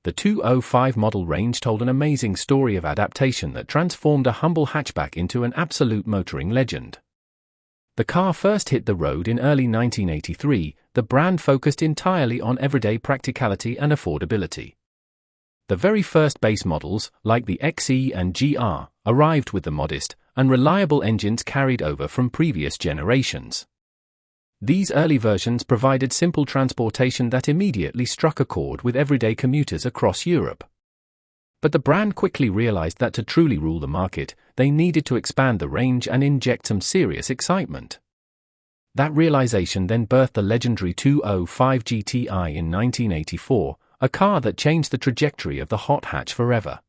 The 205 model range told an amazing story of adaptation that transformed a humble hatchback into an absolute motoring legend. The car first hit the road in early 1983, the brand focused entirely on everyday practicality and affordability. The very first base models, like the XE and GR, arrived with the modest and reliable engines carried over from previous generations. These early versions provided simple transportation that immediately struck a chord with everyday commuters across Europe. But the brand quickly realized that to truly rule the market, they needed to expand the range and inject some serious excitement. That realization then birthed the legendary 205 GTI in 1984, a car that changed the trajectory of the hot hatch forever.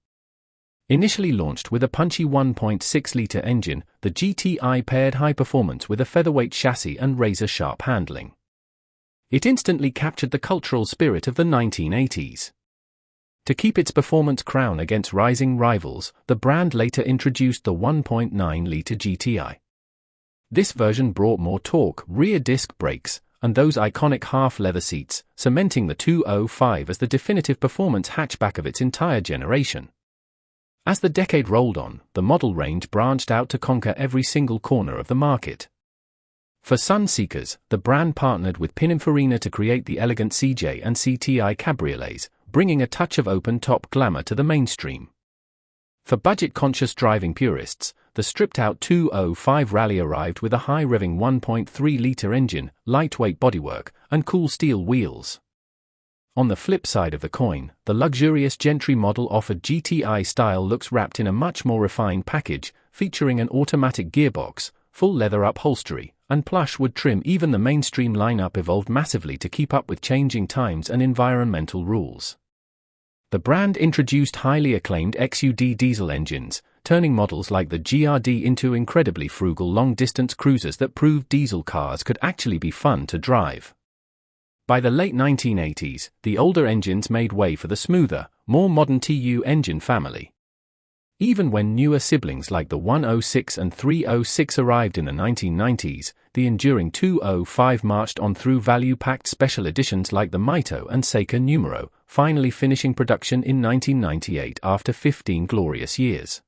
Initially launched with a punchy 1.6-liter engine, the GTI paired high performance with a featherweight chassis and razor-sharp handling. It instantly captured the cultural spirit of the 1980s. To keep its performance crown against rising rivals, the brand later introduced the 1.9-liter GTI. This version brought more torque, rear disc brakes, and those iconic half-leather seats, cementing the 205 as the definitive performance hatchback of its entire generation. As the decade rolled on, the model range branched out to conquer every single corner of the market. For sun seekers, the brand partnered with Pininfarina to create the elegant CJ and CTI cabriolets, bringing a touch of open-top glamour to the mainstream. For budget-conscious driving purists, the stripped-out 205 Rally arrived with a high-revving 1.3-liter engine, lightweight bodywork, and cool steel wheels. On the flip side of the coin, the luxurious Gentry model offered GTI-style looks wrapped in a much more refined package, featuring an automatic gearbox, full leather upholstery, and plush wood trim. Even the mainstream lineup evolved massively to keep up with changing times and environmental rules. The brand introduced highly acclaimed XUD diesel engines, turning models like the GRD into incredibly frugal long-distance cruisers that proved diesel cars could actually be fun to drive. By the late 1980s, the older engines made way for the smoother, more modern TU engine family. Even when newer siblings like the 106 and 306 arrived in the 1990s, the enduring 205 marched on through value-packed special editions like the Mito and Seika Numero, finally finishing production in 1998 after 15 glorious years.